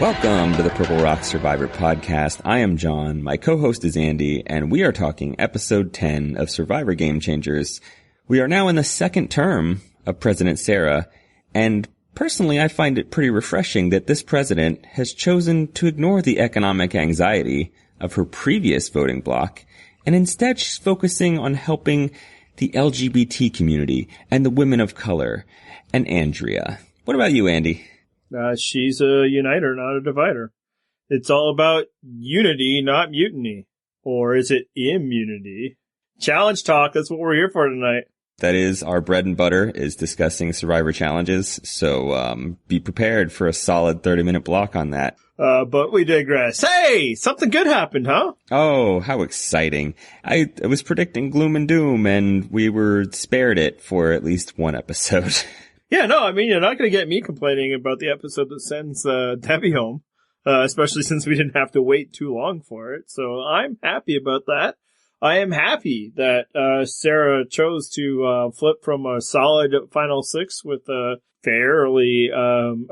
Welcome to the Purple Rock Survivor podcast. I am John, my co-host is Andy, and we are talking episode 10 of Survivor Game Changers. We are now in the second term of President Sarah, and personally I find it pretty refreshing that this president has chosen to ignore the economic anxiety of her previous voting bloc, and instead she's focusing on helping the LGBT community and the women of color and Andrea. What about you, Andy? She's a uniter, not a divider. It's all about unity, not mutiny. Or is it immunity? Challenge talk, that's what we're here for tonight. That is our bread and butter, is discussing Survivor challenges. So be prepared for a solid 30-minute block on that. But we digress. Hey, something good happened, huh? Oh, how exciting. I was predicting gloom and doom, and we were spared it for at least one episode. Yeah, no, I mean, you're not going to get me complaining about the episode that sends Debbie home, especially since we didn't have to wait too long for it. So I'm happy about that. I am happy that Sarah chose to flip from a solid final six with a fairly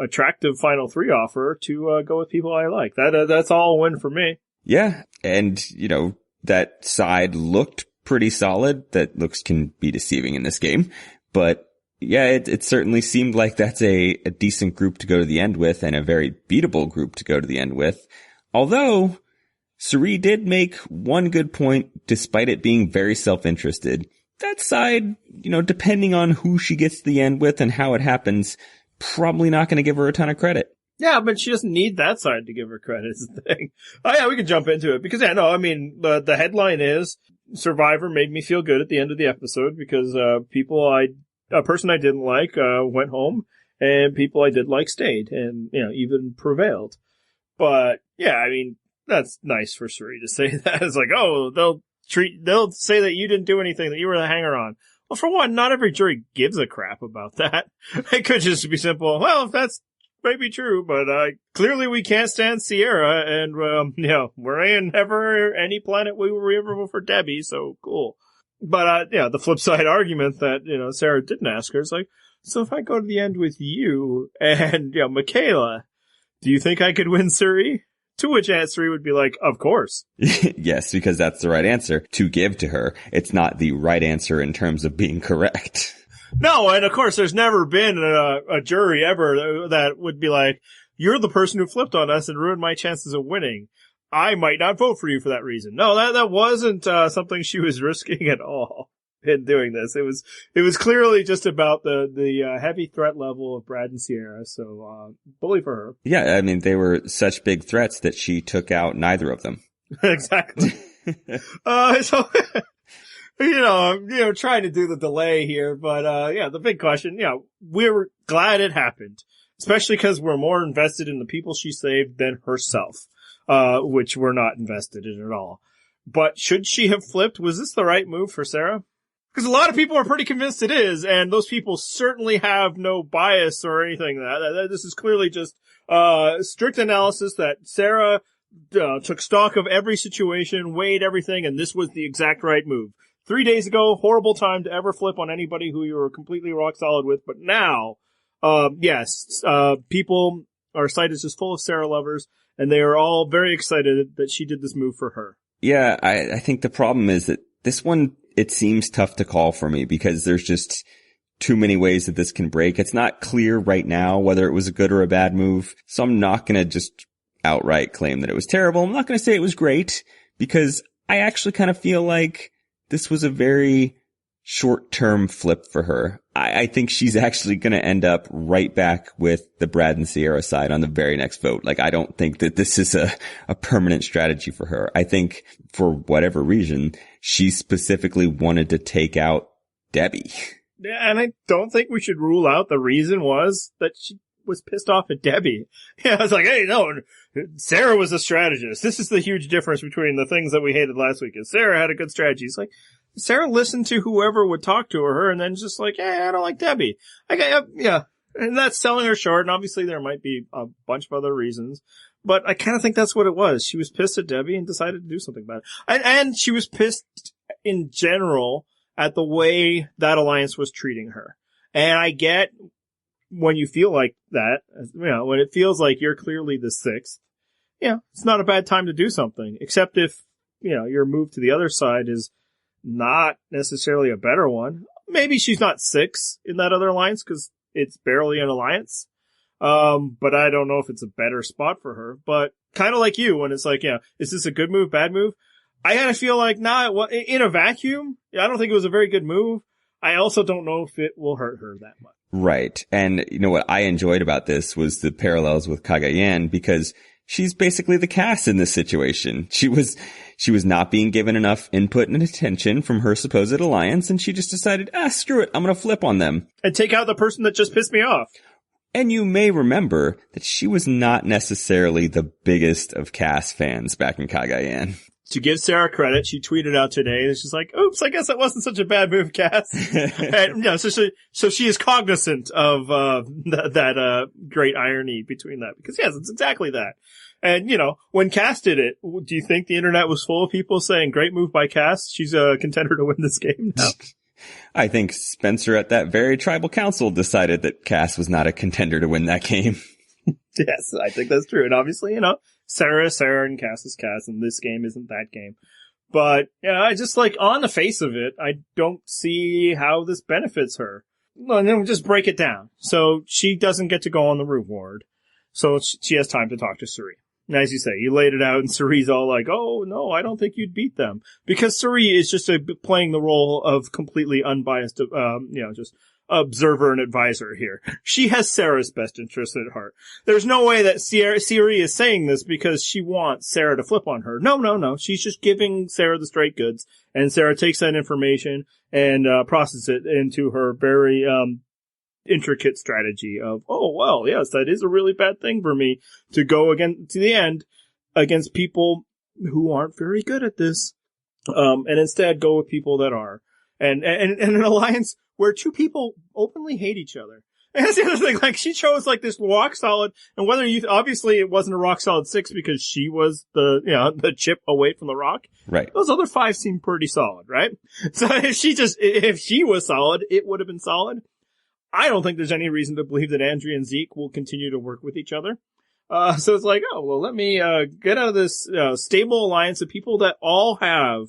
attractive final three offer to go with people I like. That's all a win for me. Yeah, and, you know, that side looked pretty solid. That looks can be deceiving in this game, but yeah, it certainly seemed like that's a decent group to go to the end with and a very beatable group to go to the end with. Although, Cirie did make one good point despite it being very self-interested. That side, you know, depending on who she gets to the end with and how it happens, probably not going to give her a ton of credit. Yeah, but she doesn't need that side to give her credit is the thing. Oh yeah, we can jump into it because yeah, no, I mean, the headline is Survivor made me feel good at the end of the episode because, a person I didn't like, went home, and people I did like stayed, and, you know, even prevailed. But, yeah, I mean, that's nice for Cirie to say that. It's like, oh, they'll say that you didn't do anything, that you were the hanger-on. Well, for one, not every jury gives a crap about that. It could just be simple, well, if that's maybe true, but, clearly we can't stand Sierra, and, you know, we're in never any planet we were ever for Debbie, so cool. But, yeah, the flip side argument that, you know, Sarah didn't ask her is like, so if I go to the end with you and, you know, Michaela, do you think I could win Cirie? To which Cirie would be like, of course. Yes, because that's the right answer to give to her. It's not the right answer in terms of being correct. No, and of course there's never been a jury ever that would be like, you're the person who flipped on us and ruined my chances of winning. I might not vote for you for that reason. No, that wasn't something she was risking at all in doing this. It was clearly just about the heavy threat level of Brad and Sierra. So bully for her. Yeah, I mean they were such big threats that she took out neither of them. Exactly. So you know, trying to do the delay here, but yeah, the big question. Yeah, we're glad it happened, especially because we're more invested in the people she saved than herself. Which we're not invested in at all. But should she have flipped? Was this the right move for Sarah? Because a lot of people are pretty convinced it is, and those people certainly have no bias or anything. This is clearly just strict analysis that Sarah took stock of every situation, weighed everything, and this was the exact right move. 3 days ago, horrible time to ever flip on anybody who you were completely rock solid with, but now, yes, people, our site is just full of Sarah lovers, and they are all very excited that she did this move for her. Yeah, I think the problem is that this one, it seems tough to call for me because there's just too many ways that this can break. It's not clear right now whether it was a good or a bad move. So I'm not going to just outright claim that it was terrible. I'm not going to say it was great because I actually kind of feel like this was a very short-term flip for her. I think she's actually going to end up right back with the Brad and Sierra side on the very next vote. Like, I don't think that this is a permanent strategy for her. I think for whatever reason, she specifically wanted to take out Debbie. Yeah, and I don't think we should rule out the reason was that she was pissed off at Debbie. Yeah, I was like, hey, no, Sarah was a strategist. This is the huge difference between the things that we hated last week. Is Sarah had a good strategy. It's like, Sarah listened to whoever would talk to her and then just like, hey, I don't like Debbie. Yeah. And that's selling her short. And obviously there might be a bunch of other reasons, but I kind of think that's what it was. She was pissed at Debbie and decided to do something about it. And she was pissed in general at the way that alliance was treating her. And I get when you feel like that, when it feels like you're clearly the sixth, it's not a bad time to do something, except if, your move to the other side is not necessarily a better one. Maybe she's not 6 in that other alliance because it's barely an alliance. But I don't know if it's a better spot for her. But kind of like you, when it's like, is this a good move, bad move? I kind of feel like, in a vacuum, I don't think it was a very good move. I also don't know if it will hurt her that much. Right. And what I enjoyed about this was the parallels with Cagayan, because she's basically the Cass in this situation. She was not being given enough input and attention from her supposed alliance, and she just decided, screw it, I'm gonna flip on them. And take out the person that just pissed me off. And you may remember that she was not necessarily the biggest of Cass fans back in Cagayan. To give Sarah credit, she tweeted out today, and she's like, oops, I guess that wasn't such a bad move, Cass. And, so she is cognizant of, that great irony between that. Because yes, it's exactly that. And, when Cass did it, do you think the internet was full of people saying, great move by Cass? She's a contender to win this game now. I think Spencer at that very tribal council decided that Cass was not a contender to win that game. Yes, I think that's true. And obviously, Sarah is Sarah and Cass is Cass, and this game isn't that game. But, I just on the face of it, I don't see how this benefits her. Well, and then we'll just break it down. So she doesn't get to go on the reward. So she has time to talk to Cirie. And as you say, you laid it out, and Cirie's all like, oh, no, I don't think you'd beat them. Because Cirie is just playing the role of completely unbiased, just observer and advisor here. She has Sarah's best interest at heart. There's no way that Cirie is saying this because she wants Sarah to flip on her. No. She's just giving Sarah the straight goods, and Sarah takes that information and processes it into her very intricate strategy of, oh, well, yes, that is a really bad thing for me to go again to the end against people who aren't very good at this, and instead go with people that are. And an alliance where two people openly hate each other. And that's the other thing, she chose this rock solid, and whether obviously it wasn't a rock solid 6 because she was the chip away from the rock. Right. Those other 5 seemed pretty solid, right? So if she was solid, it would have been solid. I don't think there's any reason to believe that Andrea and Zeke will continue to work with each other. So it's let me get out of this stable alliance of people that all have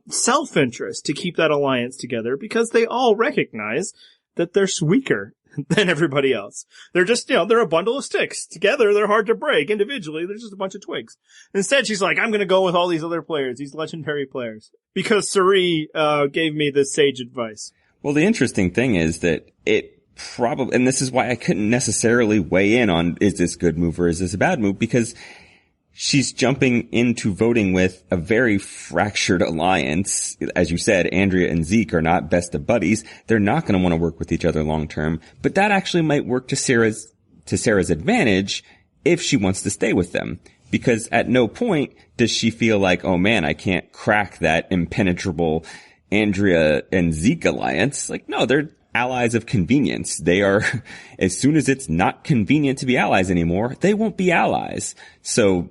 self-interest to keep that alliance together because they all recognize that they're weaker than everybody else. They're just, they're a bundle of sticks. Together, they're hard to break. Individually, they're just a bunch of twigs. Instead, she's like, I'm gonna go with all these other players, these legendary players. Because Cirie, gave me this sage advice. Well, the interesting thing is that it probably, and this is why I couldn't necessarily weigh in on, is this good move or is this a bad move? Because she's jumping into voting with a very fractured alliance. As you said, Andrea and Zeke are not best of buddies. They're not going to want to work with each other long term, but that actually might work to Sarah's advantage if she wants to stay with them. Because at no point does she feel like, oh man, I can't crack that impenetrable Andrea and Zeke alliance. No, they're allies of convenience. They are, as soon as it's not convenient to be allies anymore, they won't be allies. So,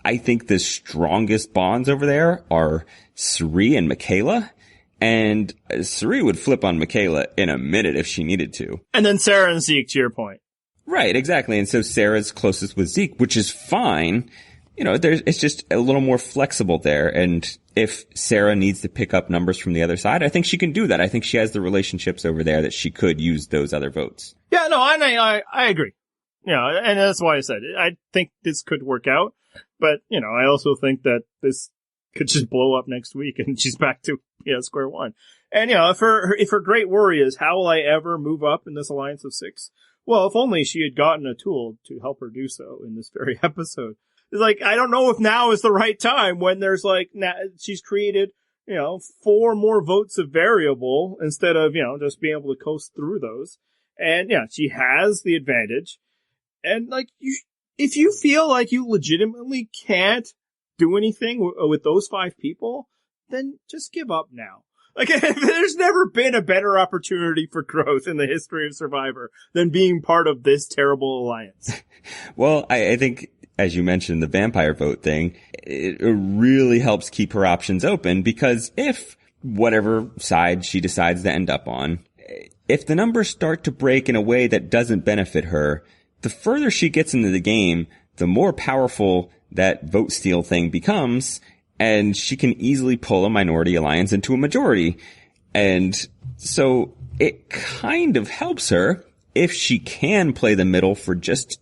I think the strongest bonds over there are Cirie and Michaela. And Cirie would flip on Michaela in a minute if she needed to. And then Sarah and Zeke, to your point. Right, exactly. And so Sarah's closest with Zeke, which is fine. It's just a little more flexible there. And if Sarah needs to pick up numbers from the other side, I think she can do that. I think she has the relationships over there that she could use those other votes. Yeah, no, I agree. And that's why I said it. I think this could work out. But, I also think that this could just blow up next week and she's back to, square one. And, if her great worry is, how will I ever move up in this alliance of 6? Well, if only she had gotten a tool to help her do so in this very episode. It's I don't know if now is the right time when there's she's created, 4 more votes of variable instead of, just being able to coast through those. And she has the advantage. And if you feel like you legitimately can't do anything with those 5 people, then just give up now. There's never been a better opportunity for growth in the history of Survivor than being part of this terrible alliance. Well, I think, as you mentioned, the vampire vote thing, it really helps keep her options open because if whatever side she decides to end up on, if the numbers start to break in a way that doesn't benefit her, the further she gets into the game, the more powerful that vote steal thing becomes, and she can easily pull a minority alliance into a majority. And so it kind of helps her if she can play the middle for just,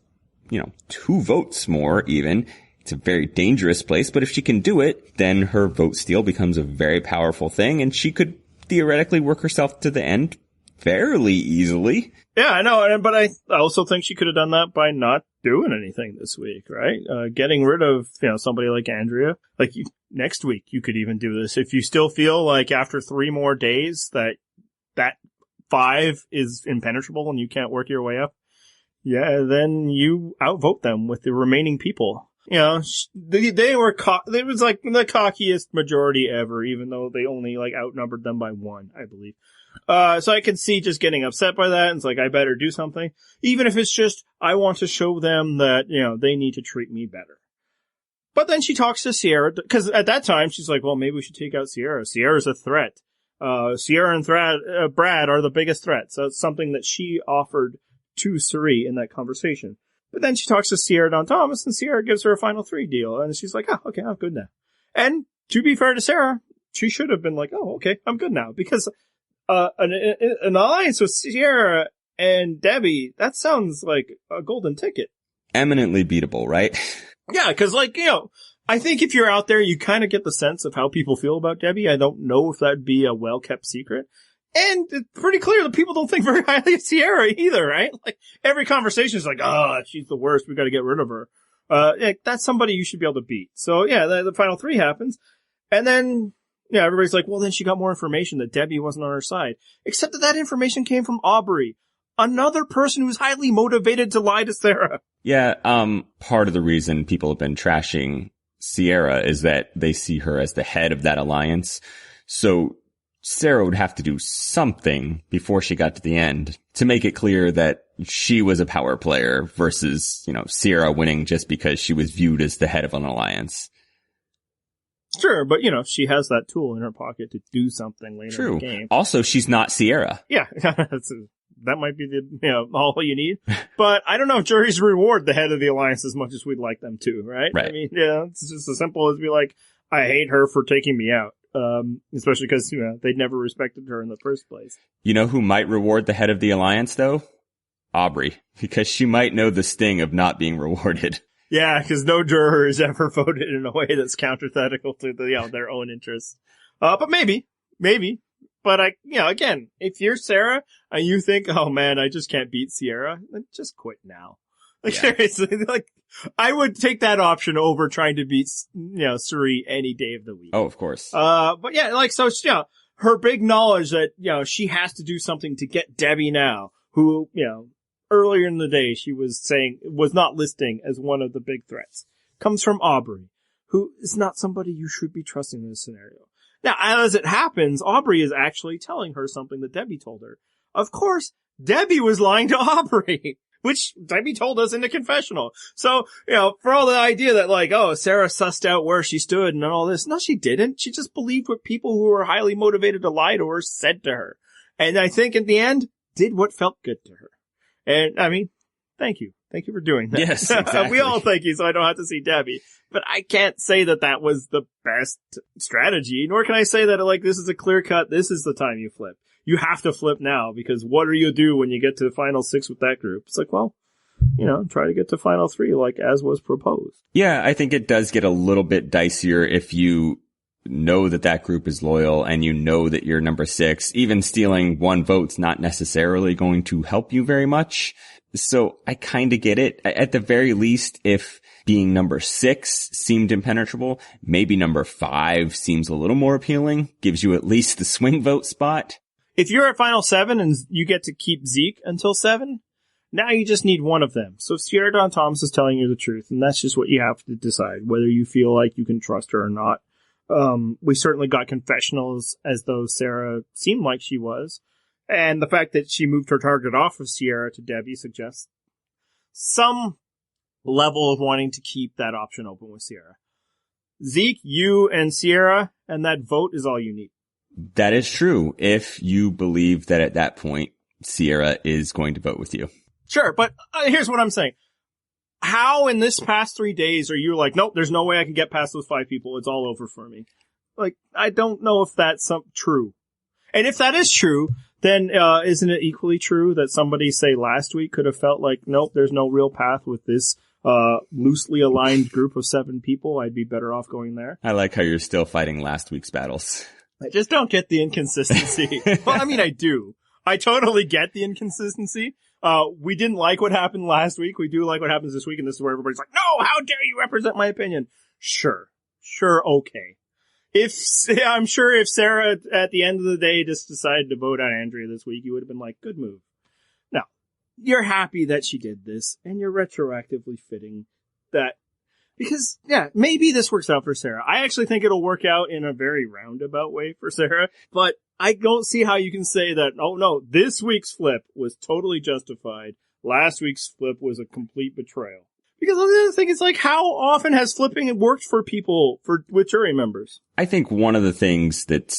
2 votes more even. It's a very dangerous place, but if she can do it, then her vote steal becomes a very powerful thing, and she could theoretically work herself to the end fairly easily. Yeah, I know, but I also think she could have done that by not doing anything this week, right? Getting rid of, somebody like Andrea. Like, next week you could even do this. If you still feel like after 3 more days that 5 is impenetrable and you can't work your way up, yeah, then you outvote them with the remaining people. They were it was like the cockiest majority ever, even though they only outnumbered them by 1, I believe. So I can see just getting upset by that. And it's like, I better do something. Even if it's just, I want to show them that, they need to treat me better. But then she talks to Sierra, because at that time she's like, well, maybe we should take out Sierra. Sierra's a threat. Sierra and Brad are the biggest threats. So it's something that she offered to Cirie in that conversation. But then she talks to Sierra Dawn Thomas, and Sierra gives her a final 3 deal. And she's like, oh, okay, I'm good now. And to be fair to Sarah, she should have been like, oh, okay, I'm good now. Because an alliance with Sierra and Debbie, that sounds like a golden ticket. Eminently beatable, right? Yeah, because I think if you're out there, you kind of get the sense of how people feel about Debbie. I don't know if that'd be a well-kept secret. And it's pretty clear that people don't think very highly of Sierra either, right? Like, every conversation is like, oh, she's the worst. We got to get rid of her. That's somebody you should be able to beat. So yeah, the final 3 happens. And then, everybody's like, well, then she got more information that Debbie wasn't on her side. Except that information came from Aubrey, another person who's highly motivated to lie to Sarah. Yeah, part of the reason people have been trashing Sierra is that they see her as the head of that alliance. So Sarah would have to do something before she got to the end to make it clear that she was a power player versus, Sierra winning just because she was viewed as the head of an alliance. Sure, but, she has that tool in her pocket to do something later in the game. Also, she's not Sierra. Yeah, that might be all you need. But I don't know if juries reward the head of the alliance as much as we'd like them to, right? Right. I mean, it's just as simple as be like, I hate her for taking me out. Especially because, they'd never respected her in the first place. You know who might reward the head of the alliance, though? Aubrey. Because she might know the sting of not being rewarded. Yeah, because no juror has ever voted in a way that's counterthetical to their own interests. But maybe. But again, if you're Sarah and you think, oh man, I just can't beat Sierra, then just quit now. Seriously, I would take that option over trying to beat, Cirie any day of the week. Oh, of course. But yeah, so, her big knowledge that, she has to do something to get Debbie now, who, earlier in the day she was not listing as one of the big threats, comes from Aubrey, who is not somebody you should be trusting in this scenario. Now, as it happens, Aubrey is actually telling her something that Debbie told her. Of course, Debbie was lying to Aubrey, which Debbie told us in the confessional. So, for all the idea that Sarah sussed out where she stood and all this. No, she didn't. She just believed what people who were highly motivated to lie to her said to her. And I think in the end, did what felt good to her. And I mean, thank you. Thank you for doing that. Yes, exactly. We all thank you, so I don't have to see Debbie. But I can't say that was the best strategy, nor can I say that this is a clear cut, this is the time you flip. You have to flip now, because what do you do when you get to the final 6 with that group? It's like, well, try to get to final 3, as was proposed. Yeah, I think it does get a little bit dicier if you know that group is loyal and you know that you're number 6. Even stealing 1 vote's not necessarily going to help you very much. So I kind of get it. At the very least, if being number 6 seemed impenetrable, maybe number 5 seems a little more appealing, gives you at least the swing vote spot. If you're at final 7 and you get to keep Zeke until 7, now you just need one of them. So Sierra Dawn Thomas is telling you the truth, and that's just what you have to decide, whether you feel like you can trust her or not. We certainly got confessionals as though Sarah seemed like she was. And the fact that she moved her target off of Sierra to Debbie suggests some level of wanting to keep that option open with Sierra. Zeke, you and Sierra, and that vote is all you need. That is true. If you believe that at that point Sierra is going to vote with you. Sure, but here's what I'm saying. How in this past 3 days are you like, nope, there's no way I can get past those 5 people. It's all over for me. Like, I don't know if that's true. And if that is true, then isn't it equally true that somebody, say, last week could have felt like, nope, there's no real path with this loosely aligned group of 7 people. I'd be better off going there. I like how you're still fighting last week's battles. I just don't get the inconsistency. Well, I mean, I do. I totally get the inconsistency. We didn't like what happened last week. We do like what happens this week, and this is where everybody's like, no, how dare you represent my opinion? Sure, okay. I'm sure if Sarah at the end of the day just decided to vote on Andrea this week, you would have been like, good move. Now, you're happy that she did this, and you're retroactively fitting that. Because, yeah, maybe this works out for Sarah. I actually think it'll work out in a very roundabout way for Sarah, but I don't see how you can say that, oh no, this week's flip was totally justified. Last week's flip was a complete betrayal. Because the other thing is, like, how often has flipping worked for people with jury members? I think one of the things that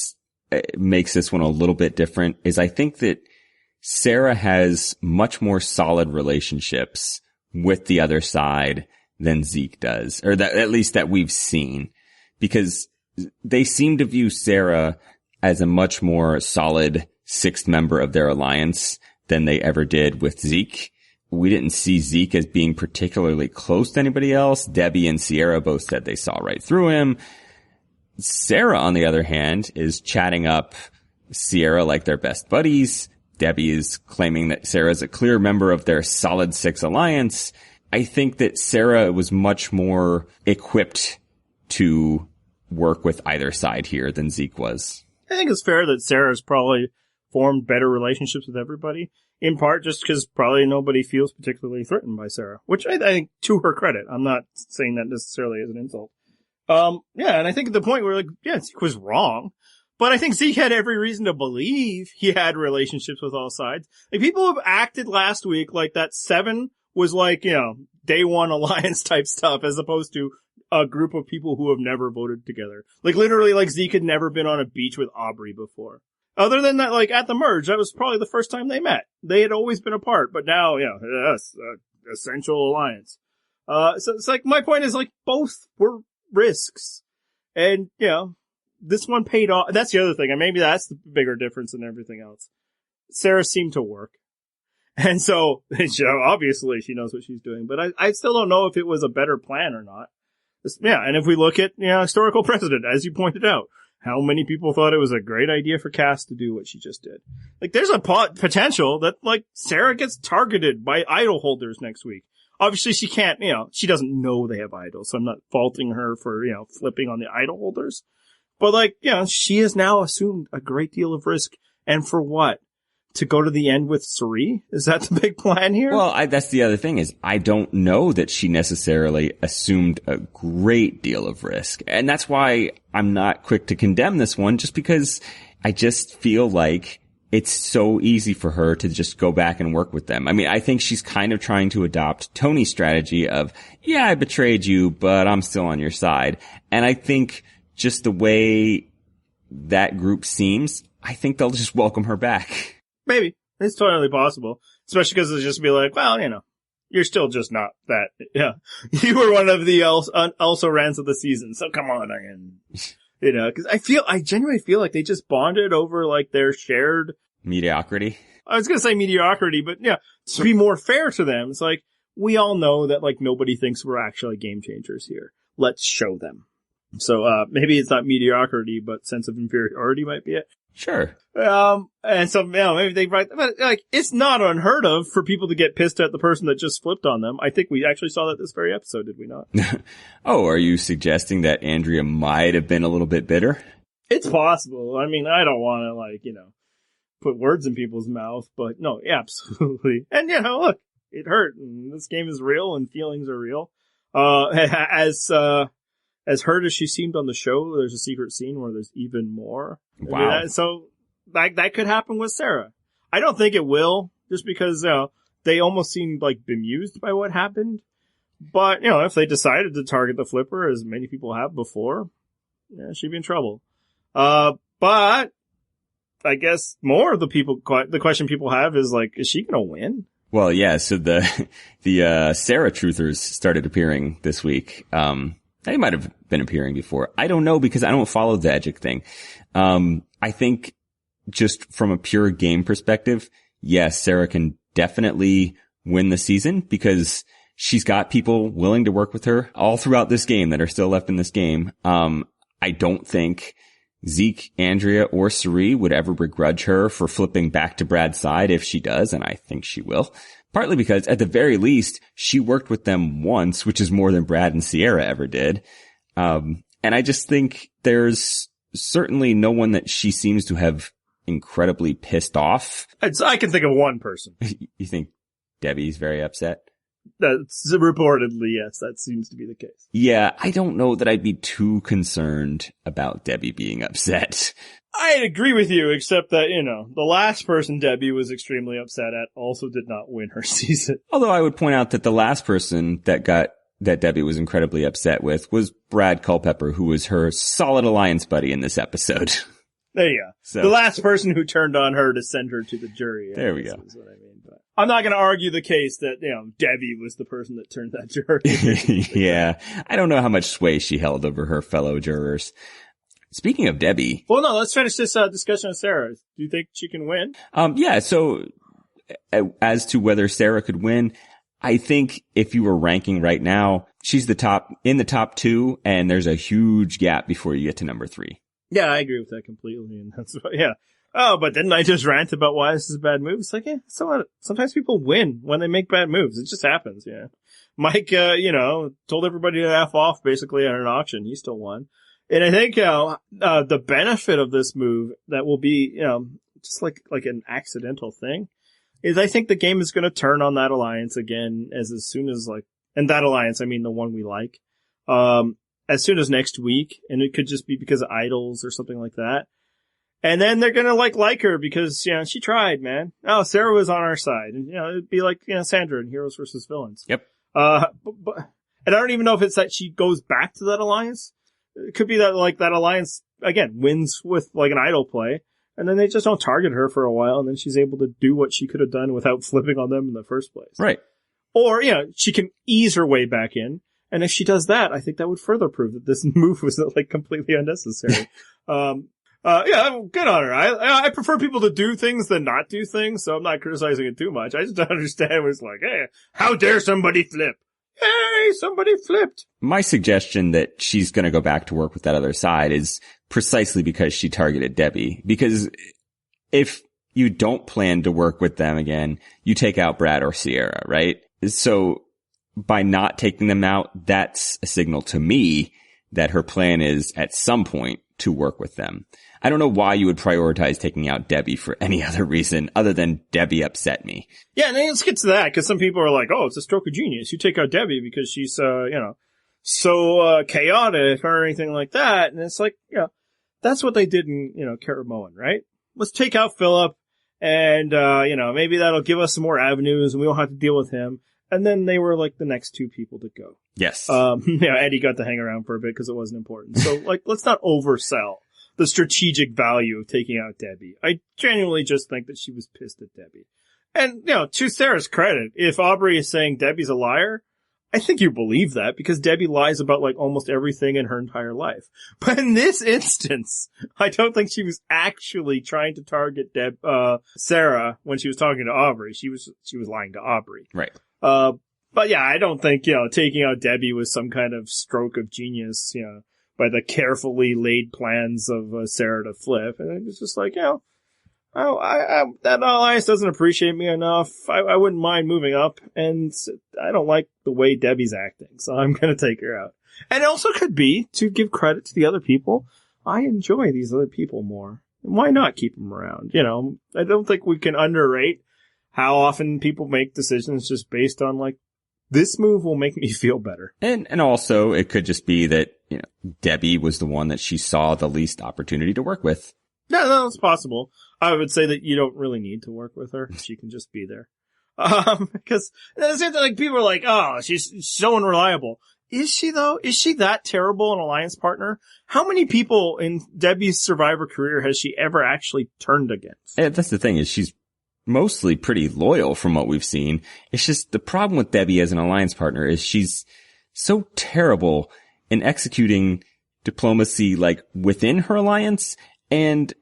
makes this one a little bit different is I think that Sarah has much more solid relationships with the other side than Zeke does, or that at least that we've seen, because they seem to view Sarah as a much more solid 6th member of their alliance than they ever did with Zeke. We didn't see Zeke as being particularly close to anybody else. Debbie and Sierra both said they saw right through him. Sarah, on the other hand, is chatting up Sierra like they're best buddies. Debbie is claiming that Sarah is a clear member of their solid 6 alliance. I think that Sarah was much more equipped to work with either side here than Zeke was. I think it's fair that Sarah's probably formed better relationships with everybody, in part just because probably nobody feels particularly threatened by Sarah, which I think to her credit. I'm not saying that necessarily as an insult. Yeah, and I think at the point where, like, yeah, Zeke was wrong, but I think Zeke had every reason to believe he had relationships with all sides. Like, people have acted last week like that 7 was like, you know, day one alliance type stuff, as opposed to a group of people who have never voted together. Like, literally, like, Zeke had never been on a beach with Aubrey before. Other than that, like, at the merge, that was probably the first time they met. They had always been apart, but now, you know, yes, essential alliance. So it's like, my point is, like, both were risks. And, you know, this one paid off. That's the other thing, and maybe that's the bigger difference than everything else. Sarah seemed to work. And so, obviously she knows what she's doing, but I still don't know if it was a better plan or not. Yeah, and if we look at, you know, historical precedent, as you pointed out, how many people thought it was a great idea for Cass to do what she just did? Like, there's a potential that, like, Sarah gets targeted by idol holders next week. Obviously she can't, you know, she doesn't know they have idols, so I'm not faulting her for, you know, flipping on the idol holders. But, like, you know, she has now assumed a great deal of risk. And for what? To go to the end with Cirie? Is that the big plan here? Well, that's the other thing is I don't know that she necessarily assumed a great deal of risk. And that's why I'm not quick to condemn this one, just because I just feel like it's so easy for her to just go back and work with them. I mean, I think she's kind of trying to adopt Tony's strategy of, yeah, I betrayed you, but I'm still on your side. And I think just the way that group seems, I think they'll just welcome her back. Maybe. It's totally possible. Especially because it'll just be like, well, you know, you're still just not that. Yeah. You were one of the also rants of the season, so come on again. You know, because I genuinely feel like they just bonded over, like, their shared mediocrity. I was going to say mediocrity, but yeah, to be more fair to them, it's like, we all know that, like, nobody thinks we're actually game changers here. Let's show them. So, maybe it's not mediocrity, but sense of inferiority might be it. Sure. And so, you know, maybe they write, but, like, it's not unheard of for people to get pissed at the person that just flipped on them. I think we actually saw that this very episode, did we not? Oh, are you suggesting that Andrea might have been a little bit bitter? It's possible. I mean, I don't want to, like, you know, put words in people's mouth, but no, absolutely. And, you know, look, it hurt, and this game is real, and feelings are real. As hurt as she seemed on the show, there's a secret scene where there's even more. Wow. I mean, so that could happen with Sarah. I don't think it will, just because they almost seemed like bemused by what happened. But, you know, if they decided to target the flipper, as many people have before, yeah, she'd be in trouble. But I guess more of the question people have is like, is she going to win? Well, yeah. So the Sarah truthers started appearing this week. They might have been appearing before. I don't know because I don't follow the Edgic thing. I think just from a pure game perspective, yes, Sarah can definitely win the season because she's got people willing to work with her all throughout this game that are still left in this game. I don't think Zeke, Andrea, or Cirie would ever begrudge her for flipping back to Brad's side if she does, and I think she will. Partly because, at the very least, she worked with them once, which is more than Brad and Sierra ever did. And I just think there's certainly no one that she seems to have incredibly pissed off. I can think of one person. You think Debbie's very upset? That's reportedly, yes, that seems to be the case. Yeah, I don't know that I'd be too concerned about Debbie being upset. I agree with you, except that, the last person Debbie was extremely upset at also did not win her season. Although I would point out that the last person that Debbie was incredibly upset with was Brad Culpepper, who was her solid alliance buddy in this episode. There you go. So, the last person who turned on her to send her to the jury. There we go. Is what I mean. But I'm not going to argue the case that, Debbie was the person that turned that jury. Yeah. I don't know how much sway she held over her fellow jurors. Speaking of Debbie. Well, no, let's finish this discussion with Sarah. Do you think she can win? Yeah. So as to whether Sarah could win, I think if you were ranking right now, she's in the top 2, and there's a huge gap before you get to number 3. Yeah, I agree with that completely. And that's what, yeah. Oh, but didn't I just rant about why this is a bad move? It's like, yeah, so what? Sometimes people win when they make bad moves. It just happens, yeah. Mike, told everybody to F off basically at an auction. He still won. And I think, the benefit of this move that will be, just like an accidental thing is I think the game is going to turn on that alliance again as soon as and that alliance, I mean the one we like, as soon as next week. And it could just be because of idols or something like that. And then they're going to like her because, she tried, man. Oh, Sarah was on our side. And, it'd be like, Sandra in Heroes versus Villains. Yep. And I don't even know if it's that she goes back to that alliance. It could be that that alliance again wins with an idol play, and then they just don't target her for a while, and then she's able to do what she could have done without flipping on them in the first place. Right. Or she can ease her way back in, and if she does that, I think that would further prove that this move was completely unnecessary. Yeah, good on her. I prefer people to do things than not do things, so I'm not criticizing it too much. I just don't understand. It's like, hey, how dare somebody flip? Hey, somebody flipped. My suggestion that she's going to go back to work with that other side is precisely because she targeted Debbie. Because if you don't plan to work with them again, you take out Brad or Sierra, right? So by not taking them out, that's a signal to me that her plan is at some point to work with them. I don't know why you would prioritize taking out Debbie for any other reason other than Debbie upset me. Yeah, and let's get to that, because some people are like, oh, it's a stroke of genius. You take out Debbie because she's, so chaotic or anything like that. And it's like, that's what they did in, Caramoan, right? Let's take out Philip and, maybe that'll give us some more avenues and we won't have to deal with him. And then they were the next 2 people to go. Yes. Eddie got to hang around for a bit because it wasn't important. So, let's not oversell the strategic value of taking out Debbie. I genuinely just think that she was pissed at Debbie. And, to Sarah's credit, if Aubrey is saying Debbie's a liar, I think you believe that because Debbie lies about almost everything in her entire life. But in this instance, I don't think she was actually trying to target Sarah when she was talking to Aubrey. She was lying to Aubrey. Right. But yeah, I don't think, taking out Debbie was some kind of stroke of genius, by the carefully laid plans of Sarah to flip. And it's just that alliance doesn't appreciate me enough. I wouldn't mind moving up, and I don't like the way Debbie's acting, so I'm going to take her out. And it also could be, to give credit to the other people, I enjoy these other people more. And why not keep them around? I don't think we can underrate how often people make decisions just based on this move will make me feel better. And also it could just be that, Debbie was the one that she saw the least opportunity to work with. Yeah, no, it's possible. I would say that you don't really need to work with her. She can just be there. Because people are like, oh, she's so unreliable. Is she though? Is she that terrible an alliance partner? How many people in Debbie's Survivor career has she ever actually turned against? And that's the thing, is she's mostly pretty loyal from what we've seen. It's just the problem with Debbie as an alliance partner is she's so terrible in executing diplomacy, like, within her alliance and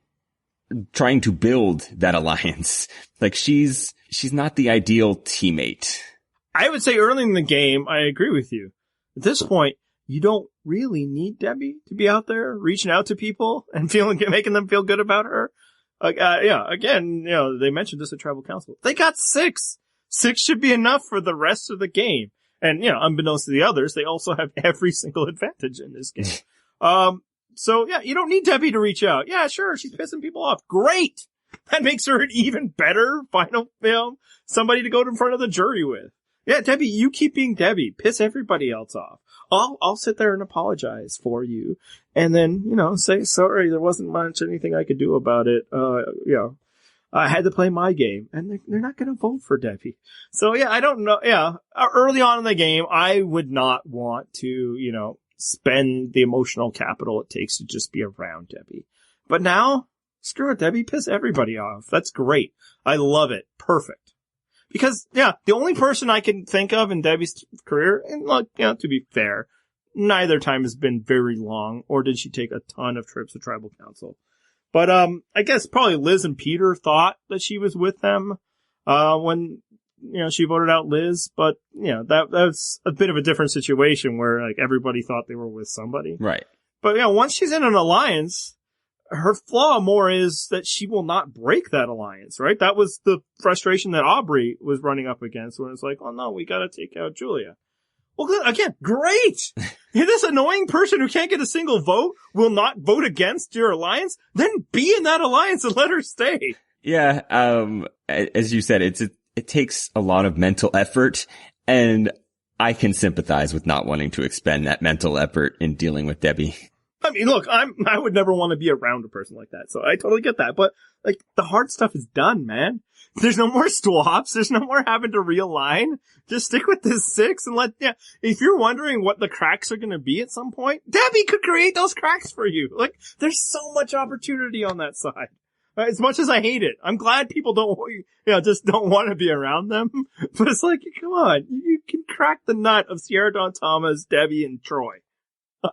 trying to build that alliance. Like, she's not the ideal teammate. I would say early in the game, I agree with you. At this point, you don't really need Debbie to be out there reaching out to people and making them feel good about her. Again, they mentioned this at Tribal Council. They got 6. 6 should be enough for the rest of the game. And, unbeknownst to the others, they also have every single advantage in this game. So yeah, you don't need Debbie to reach out. Yeah, sure, she's pissing people off. Great! That makes her an even better final somebody to go in front of the jury with. Yeah, Debbie, you keep being Debbie. Piss everybody else off. I'll sit there and apologize for you. And then, say, sorry, there wasn't much anything I could do about it. I had to play my game. And they're not gonna vote for Debbie. So yeah, I don't know. Yeah, early on in the game, I would not want to, spend the emotional capital it takes to just be around Debbie. But now, screw it, Debbie, piss everybody off. That's great. I love it. Perfect. Because, the only person I can think of in Debbie's career, and look, to be fair, neither time has been very long, or did she take a ton of trips to Tribal Council. But, I guess probably Liz and Peter thought that she was with them, when, she voted out Liz, but, that's a bit of a different situation where, like, everybody thought they were with somebody. Right. But, once she's in an alliance, her flaw more is that she will not break that alliance, right? That was the frustration that Aubrey was running up against when it's like, oh no, we gotta take out Julia. Well, again, great! This annoying person who can't get a single vote will not vote against your alliance? Then be in that alliance and let her stay. Yeah, as you said, it takes a lot of mental effort, and I can sympathize with not wanting to expend that mental effort in dealing with Debbie. I mean, look, I would never want to be around a person like that, so I totally get that. But, like, the hard stuff is done, man. There's no more swaps. There's no more having to realign. Just stick with this 6 and if you're wondering what the cracks are going to be at some point, Debbie could create those cracks for you. Like, there's so much opportunity on that side. As much as I hate it, I'm glad people just don't want to be around them. But it's like, come on, you can crack the nut of Sierra Dawn Thomas, Debbie, and Troy.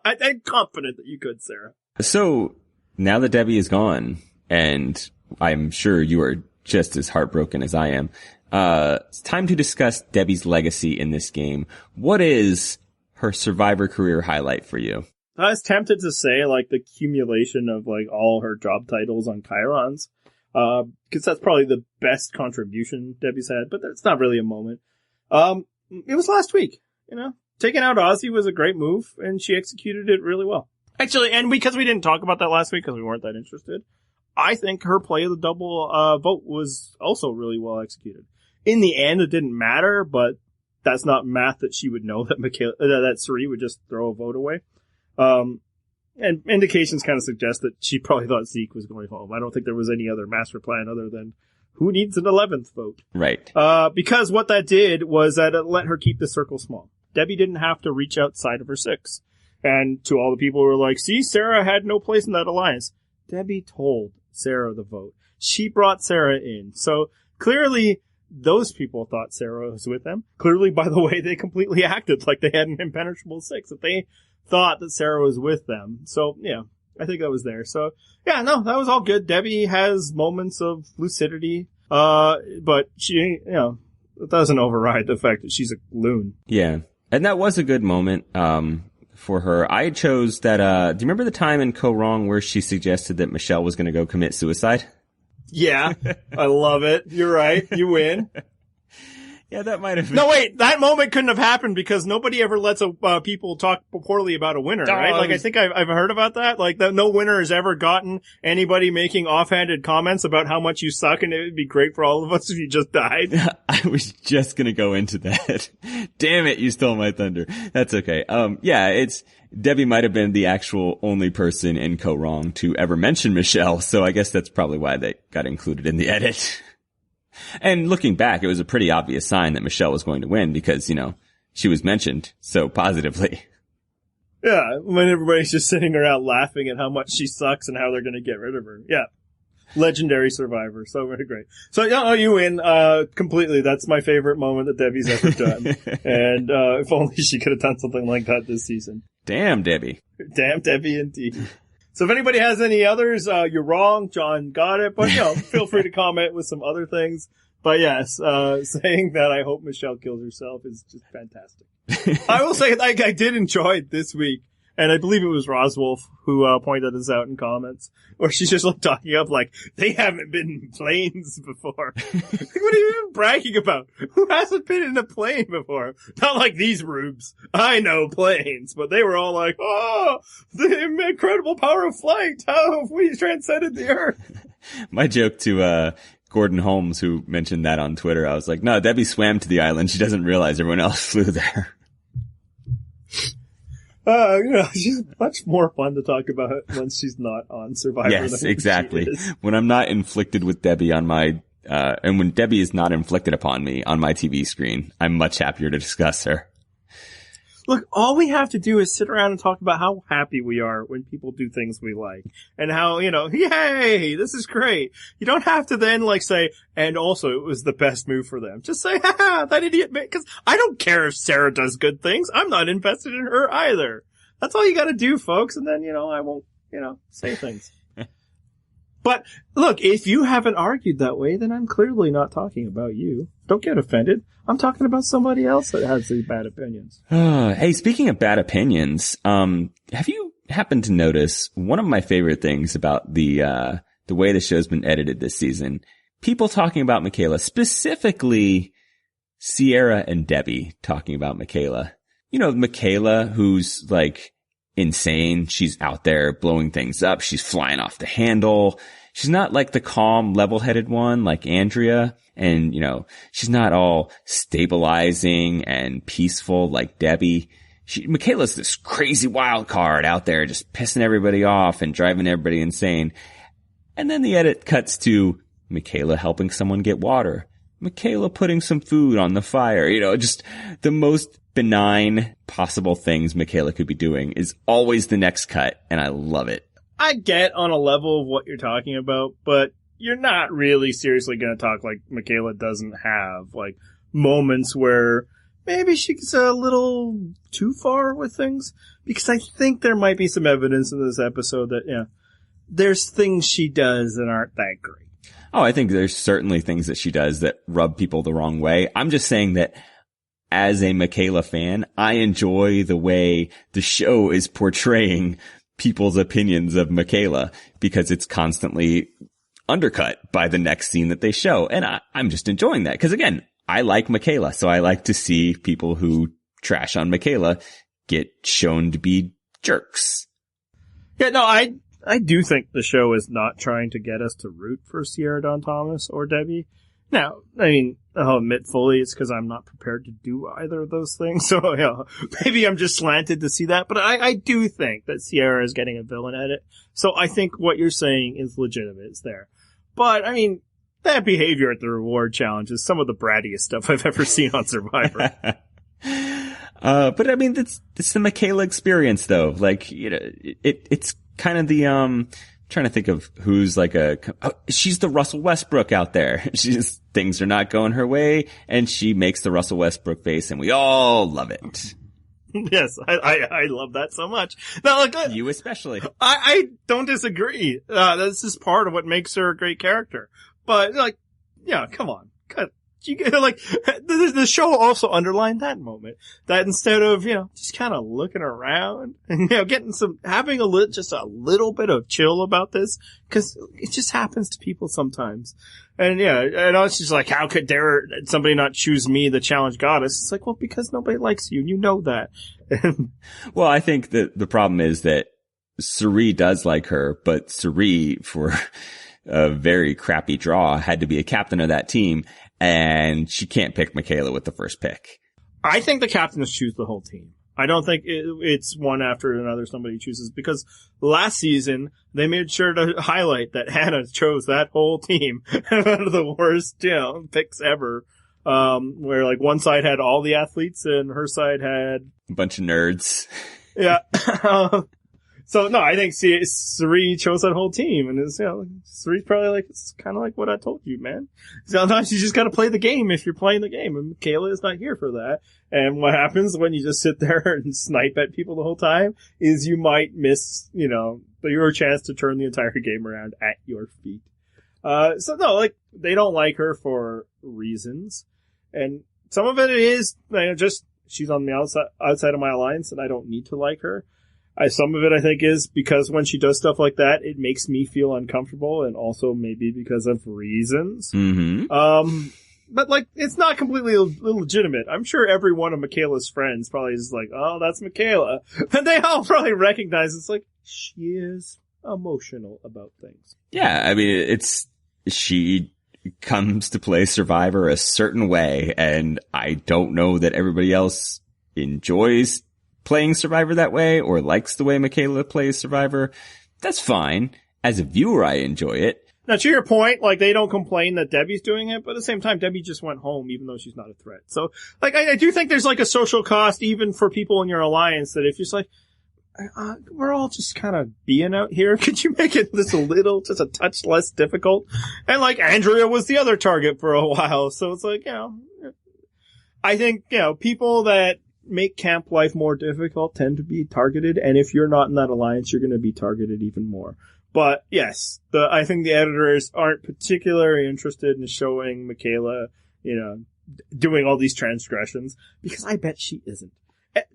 I'm confident that you could, Sarah. So now that Debbie is gone, and I'm sure you are just as heartbroken as I am, it's time to discuss Debbie's legacy in this game. What is her Survivor career highlight for you? I was tempted to say, like, the accumulation of, like, all her job titles on Chirons, because that's probably the best contribution Debbie's had, but that's not really a moment. It was last week, Taking out Ozzy was a great move, and she executed it really well. Actually, and because we didn't talk about that last week because we weren't that interested, I think her play of the double vote was also really well executed. In the end, it didn't matter, but that's not math that she would know that that Cirie would just throw a vote away. And indications kind of suggest that she probably thought Zeke was going home. I don't think there was any other master plan other than who needs an 11th vote. Right. Because what that did was that it let her keep the circle small. Debbie didn't have to reach outside of her 6. And to all the people who were like, see, Sarah had no place in that alliance. Debbie told Sarah the vote. She brought Sarah in. So clearly those people thought Sarah was with them. Clearly, by the way, they completely acted like they had an impenetrable 6, that they thought that Sarah was with them. So, yeah, I think that was there. So, yeah, no, that was all good. Debbie has moments of lucidity, but she, it doesn't override the fact that she's a loon. Yeah. And that was a good moment, for her. I chose that, do you remember the time in Co Wrong where she suggested that Michelle was going to go commit suicide? Yeah. I love it. You're right. You win. Yeah, that might have been. No, wait, that moment couldn't have happened because nobody ever lets people talk poorly about a winner, right? Like, I think I've heard about that. Like, no winner has ever gotten anybody making offhanded comments about how much you suck, and it would be great for all of us if you just died. I was just gonna go into that. Damn it, you stole my thunder. That's okay. Debbie might have been the actual only person in Co Wrong to ever mention Michelle, so I guess that's probably why they got included in the edit. And looking back, it was a pretty obvious sign that Michelle was going to win because, she was mentioned so positively. Yeah, when everybody's just sitting around laughing at how much she sucks and how they're going to get rid of her. Yeah. Legendary Survivor. So very great. So, yeah, you win, completely. That's my favorite moment that Debbie's ever done. And, if only she could have done something like that this season. Damn, Debbie. Damn, Debbie, indeed. So if anybody has any others, you're wrong. John got it. But, feel free to comment with some other things. But yes, saying that I hope Michelle kills herself is just fantastic. I will say, like, I did enjoy it this week, and I believe it was Roswolf who pointed this out in comments, where she's just like talking up like, they haven't been in planes before. Like, what are you even bragging about? Who hasn't been in a plane before? Not like these rubes. I know planes, but they were all like, oh, the incredible power of flight. How have we transcended the earth? My joke to Gordon Holmes, who mentioned that on Twitter, I was like, no, Debbie swam to the island. She doesn't realize everyone else flew there. She's much more fun to talk about once she's not on Survivor. Yes, exactly. When I'm not inflicted with Debbie on my, and when Debbie is not inflicted upon me on my TV screen, I'm much happier to discuss her. Look, all we have to do is sit around and talk about how happy we are when people do things we like. And how, yay, this is great. You don't have to then say, and also it was the best move for them. Just say, haha, that idiot, because I don't care if Sarah does good things. I'm not invested in her either. That's all you gotta do, folks. And then, I won't, say things. But look, if you haven't argued that way, then I'm clearly not talking about you. Don't get offended. I'm talking about somebody else that has these bad opinions. Hey, speaking of bad opinions, have you happened to notice one of my favorite things about the way the show's been edited this season? People talking about Michaela, specifically Sierra and Debbie talking about Michaela. Michaela, who's insane. She's out there blowing things up. She's flying off the handle. She's not like the calm, level-headed one like Andrea. And, she's not all stabilizing and peaceful like Debbie. Michaela's this crazy wild card out there just pissing everybody off and driving everybody insane. And then the edit cuts to Michaela helping someone get water. Michaela putting some food on the fire. Just the most benign possible things Michaela could be doing is always the next cut, and I love it. I get on a level of what you're talking about, but you're not really seriously going to talk like Michaela doesn't have, moments where maybe she's a little too far with things. Because I think there might be some evidence in this episode that, there's things she does that aren't that great. Oh, I think there's certainly things that she does that rub people the wrong way. I'm just saying that as a Michaela fan, I enjoy the way the show is portraying people's opinions of Michaela because it's constantly undercut by the next scene that they show. And I'm just enjoying that. Because again, I like Michaela, so I like to see people who trash on Michaela get shown to be jerks. Yeah, no, I do think the show is not trying to get us to root for Sierra Dawn Thomas or Debbie. Now, I'll admit fully it's because I'm not prepared to do either of those things. So, maybe I'm just slanted to see that. But I do think that Sierra is getting a villain edit. So I think what you're saying is legitimate. It's there. But, that behavior at the reward challenge is some of the brattiest stuff I've ever seen on Survivor. But it's the Michaela experience though. It's kind of the, trying to think of who's she's the Russell Westbrook out there. Things are not going her way, and she makes the Russell Westbrook face, and we all love it. Yes, I love that so much. Now, you especially. I don't disagree. This is part of what makes her a great character. But, come on. The show also underlined that moment. That instead of, just kind of looking around and, getting having just a little bit of chill about this, cause it just happens to people sometimes. And and I was just like, how could somebody not choose me, the challenge goddess? It's like, well, because nobody likes you and you know that. Well, I think that the problem is that Cirie does like her, but Cirie, for a very crappy draw, had to be a captain of that team. And she can't pick Michaela with the first pick. I think the captains choose the whole team. I don't think it's one after another somebody chooses, because last season they made sure to highlight that Hannah chose that whole team. One of the worst, picks ever. where like one side had all the athletes and her side had a bunch of nerds. Yeah. So no, I think Suri chose that whole team, and it's, Suri's probably like, it's kind of like what I told you, man. Sometimes you just got to play the game if you're playing the game, and Michaela is not here for that. And what happens when you just sit there and snipe at people the whole time is you might miss, your chance to turn the entire game around at your feet. So no, like, they don't like her for reasons, and some of it is just she's on the outside of my alliance, and I don't need to like her. Some of it, I think, is because when she does stuff like that, it makes me feel uncomfortable, and also maybe because of reasons. Mm-hmm. But, like, it's not completely illegitimate. I'm sure every one of Michaela's friends probably is like, oh, that's Michaela. And they all probably recognize it's like, she is emotional about things. Yeah, I mean, she comes to play Survivor a certain way, and I don't know that everybody else enjoys playing Survivor that way or likes the way Michaela plays Survivor. That's fine. As a viewer, I enjoy it. Now, to your point, like, they don't complain that Debbie's doing it, but at the same time, Debbie just went home, even though she's not a threat. So, like, I do think there's, like, a social cost, even for people in your alliance, that if you're just like, we're all just kind of being out here, could you make it just a touch less difficult? And, like, Andrea was the other target for a while, so it's like, I think, people that make camp life more difficult tend to be targeted, and if you're not in that alliance, you're going to be targeted even more. But yes, I think the editors aren't particularly interested in showing Michaela, doing all these transgressions, because I bet she isn't.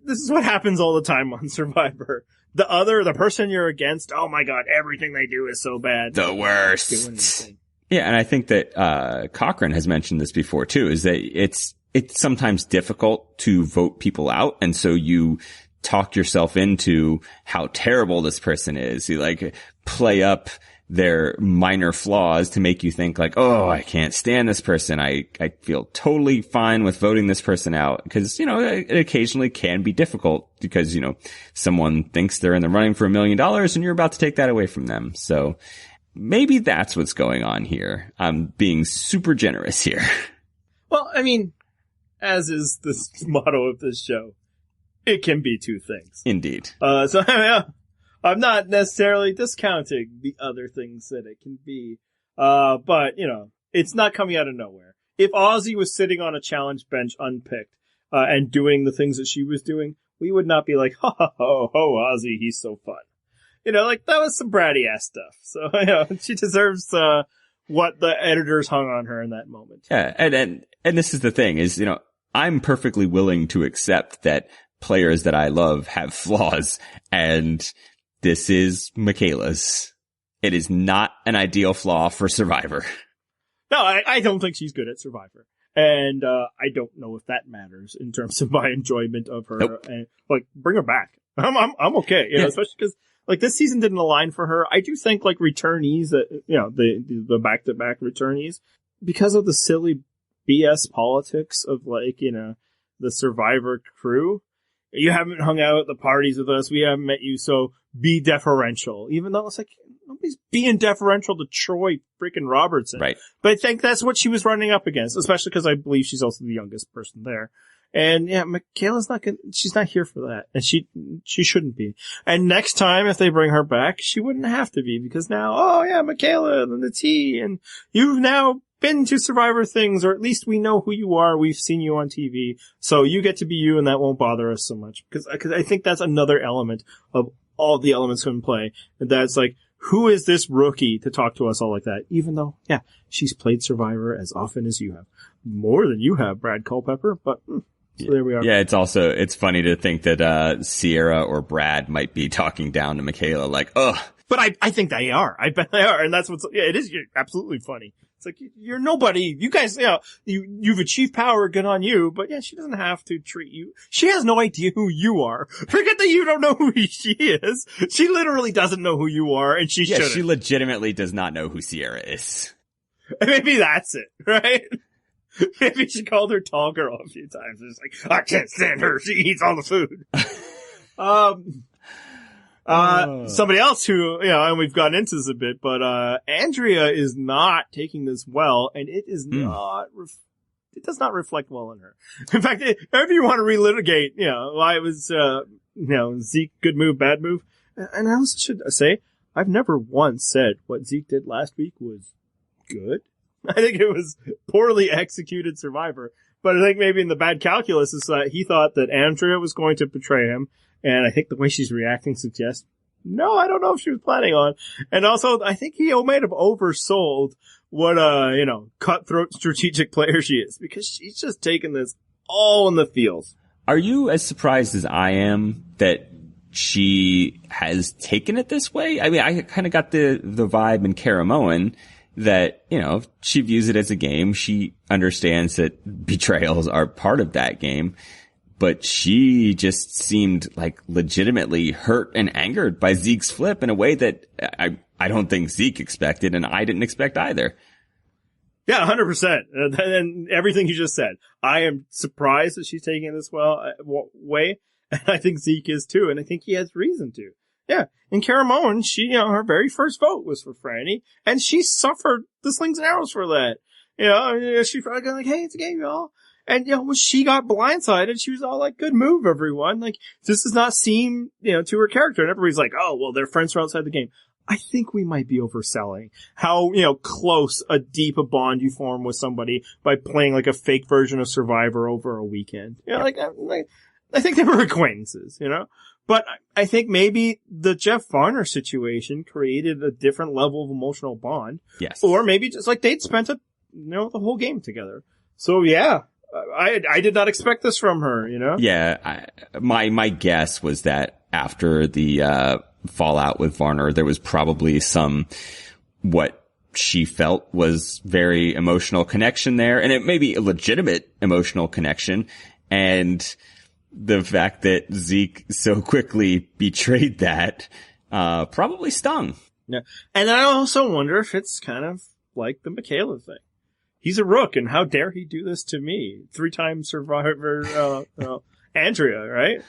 This is what happens all the time on Survivor. The person you're against, oh my god, everything they do is so bad. The worst. Yeah, and I think that Cochran has mentioned this before too, is that it's sometimes difficult to vote people out, and so you talk yourself into how terrible this person is. You like play up their minor flaws to make you think like, oh, I can't stand this person. I feel totally fine with voting this person out, because, it occasionally can be difficult because, someone thinks they're in the running for $1 million and you're about to take that away from them. So maybe that's what's going on here. I'm being super generous here. Well, I mean, as is the motto of this show, it can be two things. Indeed. So I'm not necessarily discounting the other things that it can be. But, it's not coming out of nowhere. If Ozzy was sitting on a challenge bench unpicked, and doing the things that she was doing, we would not be like, ho, Ozzy, he's so fun. Like, that was some bratty ass stuff. So, she deserves, what the editors hung on her in that moment. Yeah. And this is the thing is, I'm perfectly willing to accept that players that I love have flaws, and this is Michaela's. It is not an ideal flaw for Survivor. No, I don't think she's good at Survivor. And, I don't know if that matters in terms of my enjoyment of her. Nope. And, like, bring her back. I'm okay, especially because, like, this season didn't align for her. I do think, like, returnees, the back-to-back returnees, because of the silly BS politics of, like, the Survivor crew, you haven't hung out at the parties with us, we haven't met you, so be deferential. Even though it's like, nobody's being deferential to Troy freaking Robertson. Right. But I think that's what she was running up against, especially because I believe she's also the youngest person there. And yeah, Michaela's she's not here for that. And she shouldn't be. And next time, if they bring her back, she wouldn't have to be, because now, oh yeah, Michaela and the T, and you've now been to Survivor things, or at least we know who you are. We've seen you on TV, so you get to be you, and that won't bother us so much. Because I think that's another element of all the elements in play. And that's like, who is this rookie to talk to us all like that? Even though, yeah, she's played Survivor as often as you have. More than you have, Brad Culpepper, but so there we are. Yeah, it's funny to think that Sierra or Brad might be talking down to Michaela like, ugh. But I think they are. I bet they are. And that's it is absolutely funny. It's like, you're nobody. You guys, you've achieved power, good on you, but yeah, she doesn't have to treat you. She has no idea who you are. Forget that you don't know who she is. She literally doesn't know who you are, and she shouldn't. She legitimately does not know who Sierra is. Maybe that's it, right? Maybe she called her tall girl a few times. It's like, I can't stand her. She eats all the food. Somebody else who, and we've gotten into this a bit, but, Andrea is not taking this well, and it is not it does not reflect well on her. In fact, if you want to relitigate, why it was, Zeke, good move, bad move. And I also should say, I've never once said what Zeke did last week was good. I think it was poorly executed Survivor. But I think maybe in the bad calculus is that he thought that Andrea was going to betray him. And I think the way she's reacting suggests, no, I don't know if she was planning on. And also, I think he might have oversold what cutthroat strategic player she is, because she's just taking this all in the feels. Are you as surprised as I am that she has taken it this way? I mean, I kind of got the vibe in Cara Moen that, she views it as a game. She understands that betrayals are part of that game, but she just seemed like legitimately hurt and angered by Zeke's flip in a way that I don't think Zeke expected, and I didn't expect either. Yeah, 100%. And everything you just said. I am surprised that she's taking it this way. And I think Zeke is too. And I think he has reason to. Yeah. And Cara Moen, she, her very first vote was for Franny. And she suffered the slings and arrows for that. She's probably going like, hey, it's a game, y'all. And, when she got blindsided, she was all like, good move, everyone. Like, this does not seem, to her character. And everybody's like, oh, well, they're friends from outside the game. I think we might be overselling how, close a deep a bond you form with somebody by playing like a fake version of Survivor over a weekend. I think they were acquaintances, but I think maybe the Jeff Varner situation created a different level of emotional bond. Yes. Or maybe just like they'd spent the whole game together. So yeah, I did not expect this from her, Yeah. My guess was that after the, fallout with Varner, there was probably some what she felt was very emotional connection there, and it may be a legitimate emotional connection, and the fact that Zeke so quickly betrayed that probably stung. Yeah. And I also wonder if it's kind of like the Michaela thing. He's a rook, and how dare he do this to me? 3-time Survivor Andrea, right?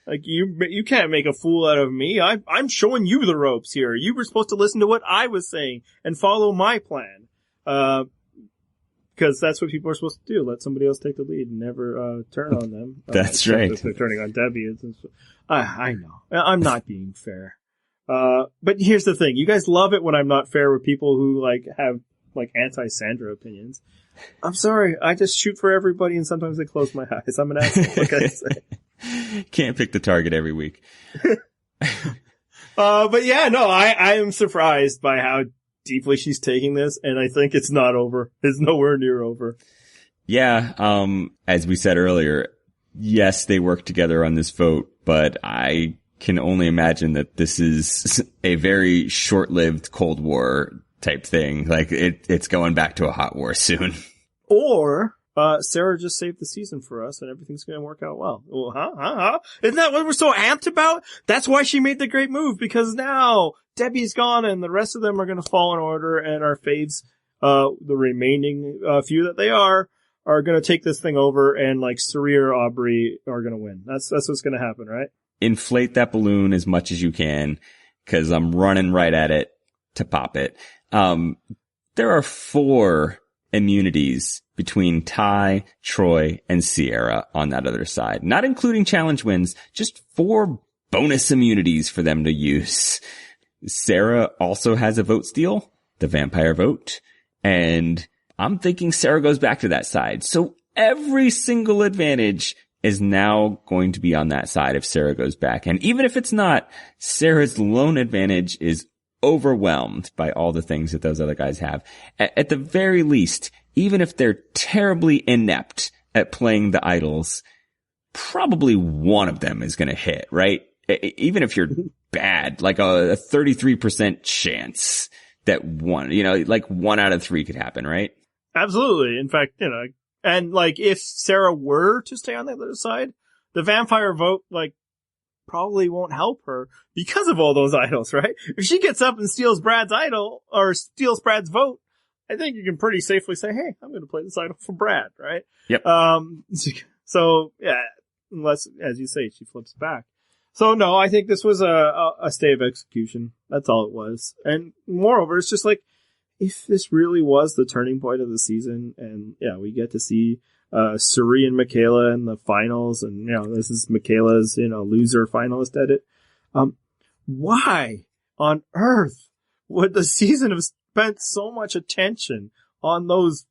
Like, you can't make a fool out of me. I'm showing you the ropes here. You were supposed to listen to what I was saying and follow my plan. Because that's what people are supposed to do. Let somebody else take the lead and never, turn on them. That's right. If they're turning on Debbie. I know. I'm not being fair. But here's the thing. You guys love it when I'm not fair with people who, have, anti-Sandra opinions. I'm sorry. I just shoot for everybody and sometimes I close my eyes. I'm an asshole. Like I say. Can't pick the target every week. But yeah, no, I am surprised by how deeply she's taking this, and I think it's not over. It's nowhere near over. Yeah, as we said earlier, yes, they work together on this vote, but I can only imagine that this is a very short-lived Cold War type thing. Like, it's going back to a hot war soon. Or Sarah just saved the season for us and everything's going to work out well. Well, Isn't that what we're so amped about? That's why she made the great move, because now Debbie's gone and the rest of them are going to fall in order, and our faves, the remaining few that they are going to take this thing over, and Cirie or Aubrey are going to win. That's what's going to happen, right? Inflate that balloon as much as you can, because I'm running right at it to pop it. There are 4 immunities between Ty, Troy, and Sierra on that other side. Not including challenge wins, just 4 bonus immunities for them to use. Sarah also has a vote steal, the vampire vote, and I'm thinking Sarah goes back to that side. So every single advantage is now going to be on that side if Sarah goes back. And even if it's not, Sarah's lone advantage is overwhelmed by all the things that those other guys have. At the very least, even if they're terribly inept at playing the idols, probably one of them is going to hit, right? Even if you're bad, like a 33% chance that one, 1 out of 3 could happen, right? Absolutely. In fact, and if Sarah were to stay on the other side, the vampire vote, probably won't help her because of all those idols, right? If she gets up and steals Brad's idol or steals Brad's vote, I think you can pretty safely say, hey, I'm going to play this idol for Brad, right? Yep. So yeah, unless, as you say, she flips back. So no, I think this was a stay of execution. That's all it was. And moreover, it's just if this really was the turning point of the season, and yeah, we get to see Suri and Michaela in the finals, and this is Michaela's loser finalist edit. Why on earth would the season have spent so much attention on those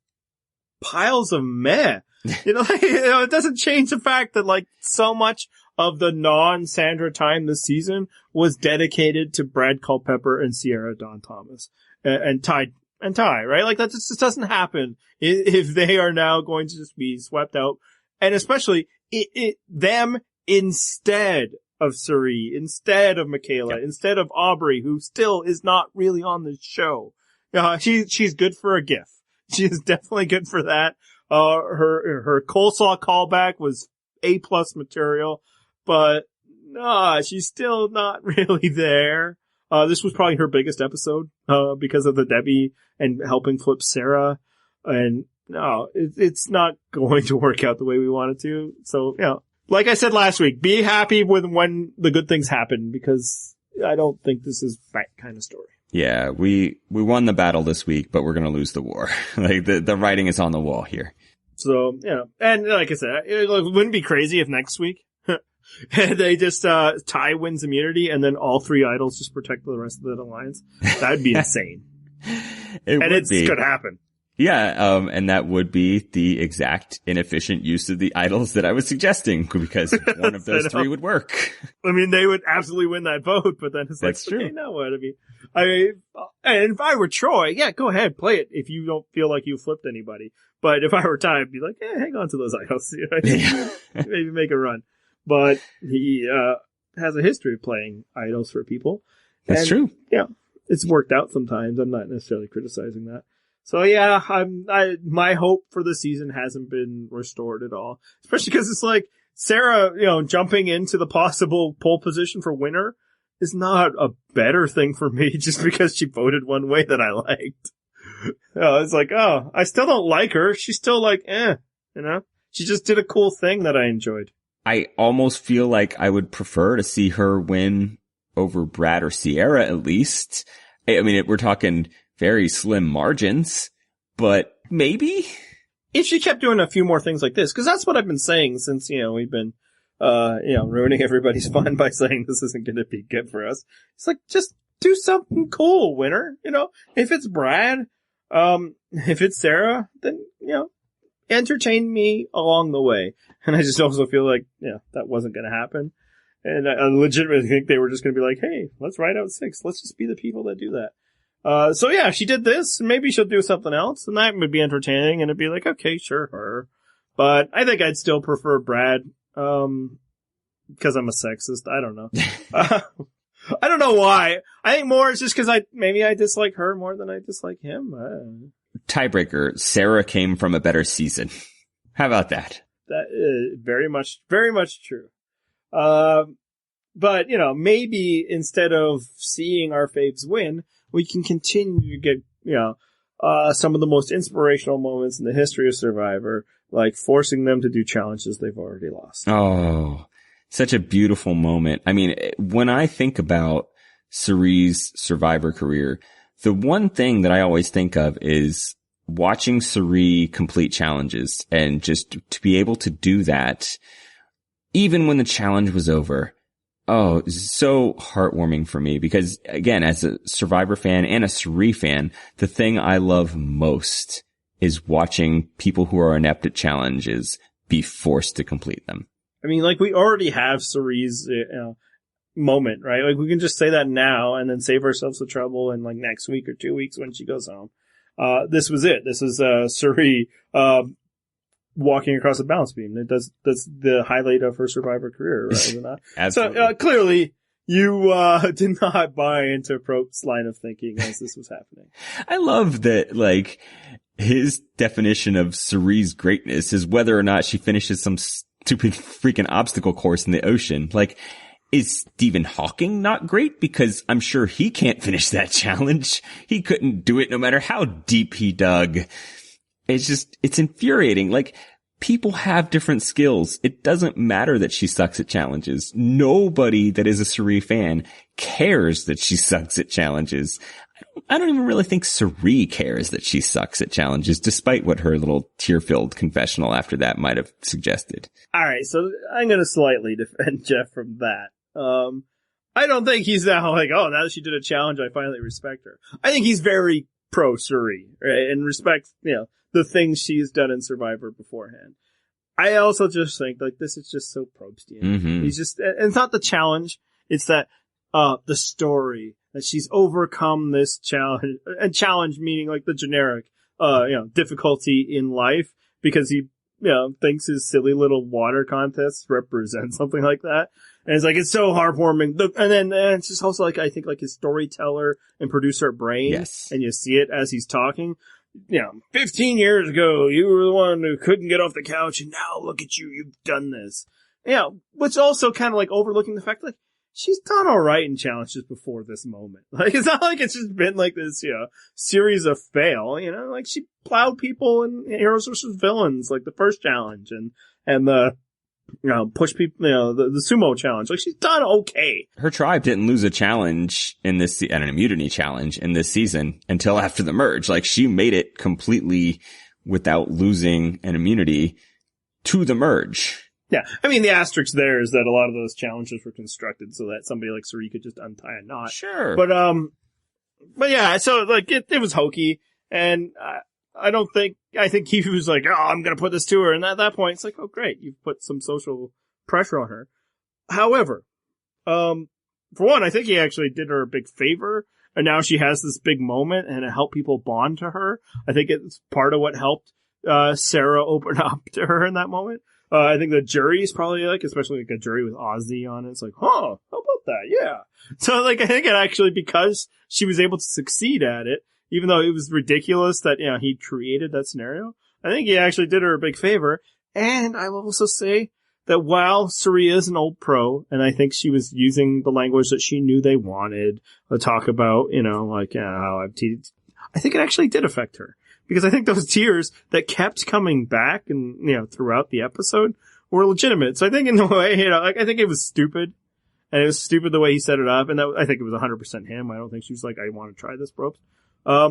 piles of meh? It doesn't change the fact that like so much of the non-Sandra time this season was dedicated to Brad Culpepper and Sierra Dawn Thomas and Ty, right? Like that just doesn't happen if they are now going to just be swept out, and especially them instead of Suri, instead of Michaela, instead of Aubrey, who still is not really on the show. She's good for a GIF. She is definitely good for that. Her coleslaw callback was A+ material, but she's still not really there. This was probably her biggest episode, because of the Debbie and helping flip Sarah. And no, it's not going to work out the way we want it to. So, like I said last week, be happy with when the good things happen, because I don't think this is that kind of story. Yeah, we won the battle this week, but we're going to lose the war. Like the writing is on the wall here. So, and like I said, it wouldn't be crazy if next week they just, Ty wins immunity and then all 3 idols just protect the rest of the alliance. That'd be insane. It's going to happen. Yeah, and that would be the exact inefficient use of the idols that I was suggesting, because one of those 3 would work. I mean, they would absolutely win that vote, but then it's like, That's true. Okay, now what? And if I were Troy, go ahead, play it if you don't feel like you flipped anybody. But if I were Ty, I'd be like, hang on to those idols. Maybe make a run. But he has a history of playing idols for people. That's true. Yeah, it's worked out sometimes. I'm not necessarily criticizing that. So my hope for the season hasn't been restored at all, especially because it's like Sarah, jumping into the possible pole position for winner is not a better thing for me just because she voted one way that I liked. It's like, I still don't like her. She's still like, she just did a cool thing that I enjoyed. I almost feel like I would prefer to see her win over Brad or Sierra at least. I mean, we're talking very slim margins, but maybe if she kept doing a few more things like this, because that's what I've been saying since, we've been, ruining everybody's fun by saying this isn't going to be good for us. It's like, just do something cool, winner. If it's Brad, if it's Sarah, then, entertain me along the way. And I just also feel like, that wasn't going to happen. And I legitimately think they were just going to be like, hey, let's write out 6. Let's just be the people that do that. So yeah, she did this. Maybe she'll do something else, and that would be entertaining, and it'd be like, okay, sure, her. But I think I'd still prefer Brad, because I'm a sexist. I don't know. I don't know why. I think more it's just because I dislike her more than I dislike him. Tiebreaker, Sarah came from a better season. How about that? That is very much true. But, maybe instead of seeing our faves win, we can continue to get, some of the most inspirational moments in the history of Survivor, like forcing them to do challenges they've already lost. Oh, such a beautiful moment. I mean, when I think about Suri's Survivor career, the one thing that I always think of is watching Suri complete challenges, and just to be able to do that, even when the challenge was over. Oh, so heartwarming for me, because again, as a Survivor fan and a Suri fan, the thing I love most is watching people who are inept at challenges be forced to complete them. I mean, like, we already have Suri's, moment, right? Like, we can just say that now and then save ourselves the trouble in like next week or 2 weeks when she goes home. This was it. This is, Suri, walking across a balance beam. That's the highlight of her Survivor career, right? Is it not? Absolutely. So, clearly, you, did not buy into Prope's line of thinking as this was happening. I love that, like, his definition of Suri's greatness is whether or not she finishes some stupid freaking obstacle course in the ocean. Like, is Stephen Hawking not great? Because I'm sure he can't finish that challenge. He couldn't do it no matter how deep he dug. It's infuriating. Like, people have different skills. It doesn't matter that she sucks at challenges. Nobody that is a Suri fan cares that she sucks at challenges. I don't even really think Cirie cares that she sucks at challenges, despite what her little tear-filled confessional after that might have suggested. All right, so I'm going to slightly defend Jeff from that. I don't think he's now like, oh, now that she did a challenge, I finally respect her. I think he's very pro Cirie, right? And respects, the things she's done in Survivor beforehand. I also just think, like, this is just so Probstian. Mm-hmm. He's just, and it's not the challenge, it's that, the story, that she's overcome this challenge, and challenge meaning like the generic, difficulty in life, because he, thinks his silly little water contest represents something like that. And it's like, it's so heartwarming. And then it's just also like, I think like his storyteller and producer brain. Yes. And you see it as he's talking. 15 years ago, you were the one who couldn't get off the couch, and now look at you, you've done this. Which also kind of like overlooking the fact, like, she's done alright in challenges before this moment. Like, it's not like it's just been like this, series of fail, like she plowed people in Heroes vs. Villains, like the first challenge, and the, push people, the sumo challenge. Like, she's done okay. Her tribe didn't lose a challenge in this, an immunity challenge in this season until after the merge. Like, she made it completely without losing an immunity to the merge. Yeah, I mean, the asterisk there is that a lot of those challenges were constructed so that somebody like Cirie could just untie a knot. Sure. But yeah, so like it was hokey, and I think he was like, oh, I'm gonna put this to her, and at that point, it's like, oh great, you've put some social pressure on her. However, for one, I think he actually did her a big favor, and now she has this big moment, and it helped people bond to her. I think it's part of what helped Sarah open up to her in that moment. I think the jury is probably like, especially like a jury with Ozzy on it. It's like, huh, how about that? Yeah. So like, I think it actually, because she was able to succeed at it, even though it was ridiculous that, he created that scenario, I think he actually did her a big favor. And I will also say that while Cirie is an old pro, and I think she was using the language that she knew they wanted to talk about, how I've teased, I think it actually did affect her. Because I think those tears that kept coming back and, throughout the episode were legitimate. So I think in a way, I think it was stupid. And it was stupid the way he set it up. And I think it was 100% him. I don't think she was like, I want to try this, bro. I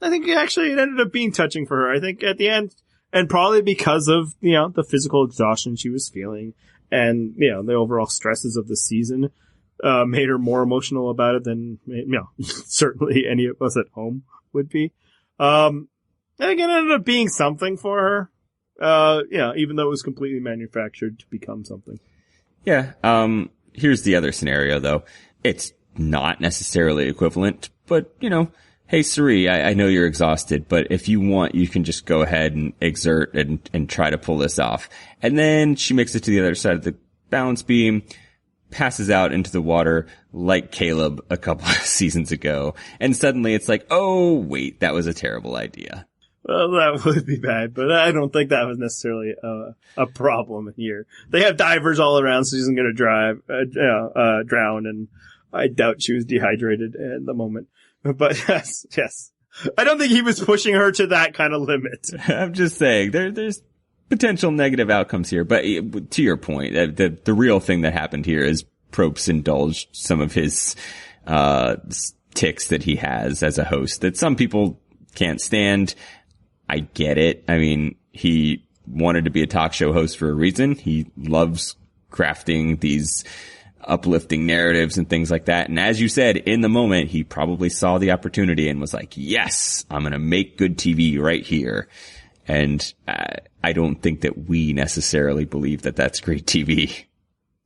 think it ended up being touching for her. I think at the end, and probably because of, the physical exhaustion she was feeling and, the overall stresses of the season, made her more emotional about it than, certainly any of us at home would be. I think it ended up being something for her. Even though it was completely manufactured to become something. Yeah. Here's the other scenario though. It's not necessarily equivalent, but hey Cirie, I know you're exhausted, but if you want, you can just go ahead and exert and try to pull this off. And then she makes it to the other side of the balance beam, passes out into the water like Caleb a couple of seasons ago. And suddenly it's like, oh wait, that was a terrible idea. Well, that would be bad, but I don't think that was necessarily a problem here. They have divers all around, so she isn't going to drown, and I doubt she was dehydrated at the moment. But yes. I don't think he was pushing her to that kind of limit. I'm just saying, there's potential negative outcomes here, but to your point, the real thing that happened here is Probst indulged some of his tics that he has as a host that some people can't stand. I get it. I mean, he wanted to be a talk show host for a reason. He loves crafting these uplifting narratives and things like that. And as you said, in the moment, he probably saw the opportunity and was like, yes, I'm going to make good TV right here. And I don't think that we necessarily believe that that's great TV.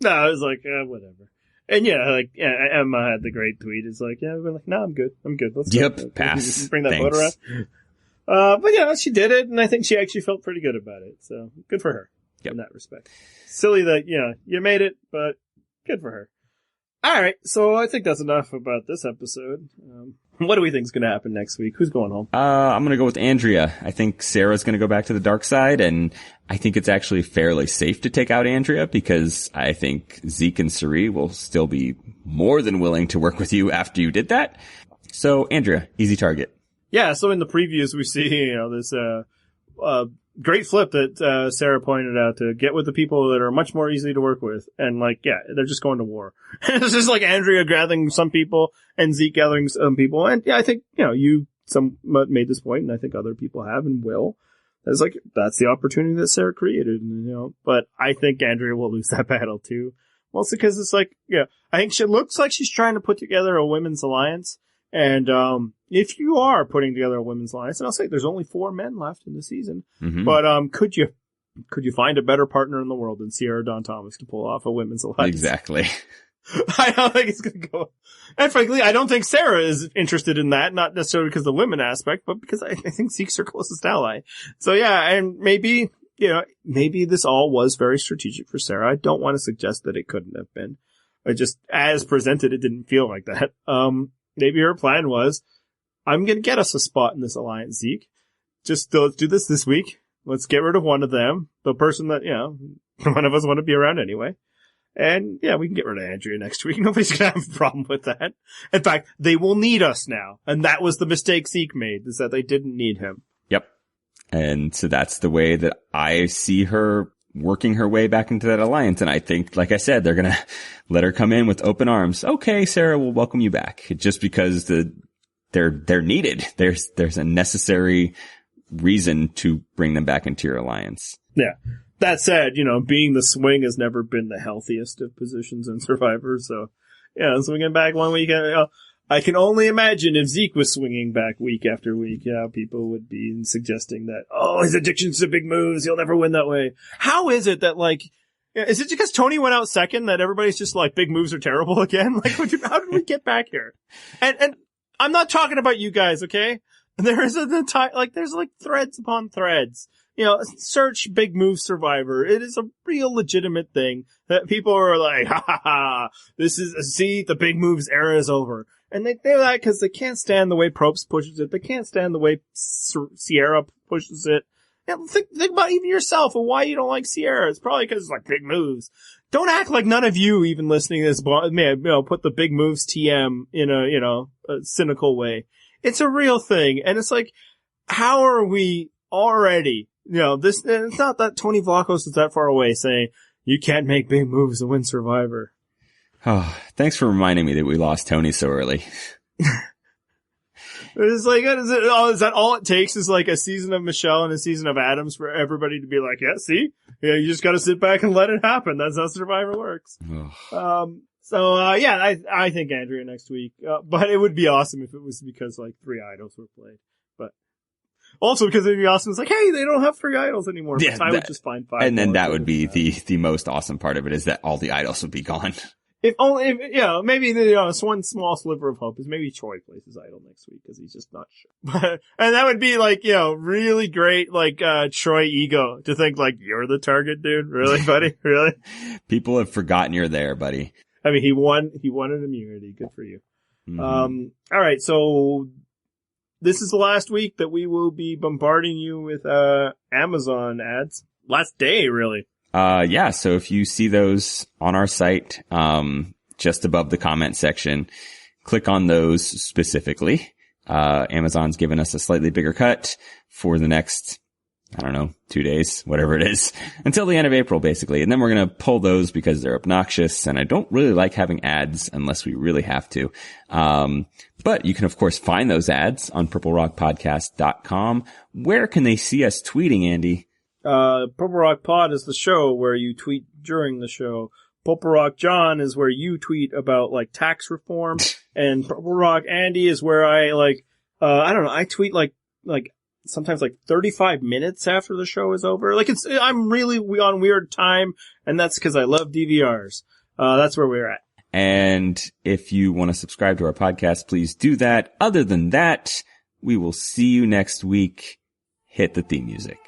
No, I was like, whatever. And Emma had the great tweet. It's like, we're like, no, I'm good. Let's go. Pass. Bring that Thanks. boat around. But she did it, and I think she actually felt pretty good about it. So good for her in that respect. Silly that, you made it, but good for her. All right. So I think that's enough about this episode. What do we think is going to happen next week? Who's going home? I'm going to go with Andrea. I think Sarah's going to go back to the dark side, and I think it's actually fairly safe to take out Andrea because I think Zeke and Cirie will still be more than willing to work with you after you did that. So Andrea, easy target. Yeah, so in the previews we see, this great flip that Sarah pointed out, to get with the people that are much more easy to work with. And like, yeah, they're just going to war. It's just like Andrea gathering some people and Zeke gathering some people. And yeah, I think, you made this point, and I think other people have and will. It's like, that's the opportunity that Sarah created, but I think Andrea will lose that battle too. Mostly because it's like, I think she looks like she's trying to put together a women's alliance. And, if you are putting together a women's alliance, and I'll say there's only 4 men left in the season, but, could you find a better partner in the world than Sierra Dawn Thomas to pull off a women's alliance? Exactly. I don't think it's going to go. And frankly, I don't think Sarah is interested in that, not necessarily because of the women aspect, but because I think Zeke's her closest ally. So yeah, and maybe this all was very strategic for Sarah. I don't want to suggest that it couldn't have been. I just, as presented, it didn't feel like that. Maybe her plan was, I'm going to get us a spot in this alliance, Zeke. Just let's do this week. Let's get rid of one of them. The person that, none of us want to be around anyway. And yeah, we can get rid of Andrea next week. Nobody's going to have a problem with that. In fact, they will need us now. And that was the mistake Zeke made, is that they didn't need him. Yep. And so that's the way that I see her working her way back into that alliance. And I think, like I said, they're going to let her come in with open arms. Okay, Sarah, we'll welcome you back. Just because they're needed. There's a necessary reason to bring them back into your alliance. Yeah. That said, being the swing has never been the healthiest of positions in Survivor. So, yeah, swinging back one week, I can only imagine if Zeke was swinging back week after week, people would be suggesting that, his addiction's to big moves, he'll never win that way. How is it that, is it because Tony went out second that everybody's just like, big moves are terrible again? How did we get back here? And I'm not talking about you guys, okay? There is there's threads upon threads. Search Big Move Survivor. It is a real legitimate thing that people are like, ha ha ha, the Big Moves era is over. And they do that because they can't stand the way Probst pushes it. They can't stand the way Sierra pushes it. Think about even yourself and why you don't like Sierra. It's probably because it's like big moves. Don't act like none of you even listening to this, put the Big Moves TM in a cynical way. It's a real thing. And it's like, how are we already, it's not that Tony Vlachos is that far away saying, you can't make big moves to win Survivor. Oh, thanks for reminding me that we lost Tony so early. It's like, is that all it takes is like a season of Michelle and a season of Adams for everybody to be like, you just gotta sit back and let it happen. That's how Survivor works. I think Andrea next week. But it would be awesome if it was because 3 idols were played. But also because it'd be awesome. It's like, hey, they don't have 3 idols anymore. Yeah, but I would just find 5. And then that would be the most awesome part of it, is that all the idols would be gone. If only, maybe one small sliver of hope is maybe Troy plays his idol next week because he's just not sure. And that would be really great, Troy ego to think you're the target, dude. Really, buddy? Really? People have forgotten you're there, buddy. I mean, he won an immunity. Good for you. Mm-hmm. All right. So this is the last week that we will be bombarding you with, Amazon ads. Last day, really. So if you see those on our site, just above the comment section, click on those specifically. Amazon's given us a slightly bigger cut for the next, 2 days, whatever it is, until the end of April, basically. And then we're going to pull those because they're obnoxious, and I don't really like having ads unless we really have to. But you can, of course, find those ads on purplerockpodcast.com. Where can they see us tweeting, Andy? Purple Rock Pod is the show where you tweet during the show. Purple Rock John is where you tweet about tax reform, and Purple Rock Andy is where I tweet sometimes 35 minutes after the show is over. I'm really on weird time, and that's because I love DVRs. That's where we're at. And if you want to subscribe to our podcast, please do that. Other than that, we will see you next week. Hit the theme music.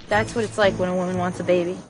That's what it's like when a woman wants a baby.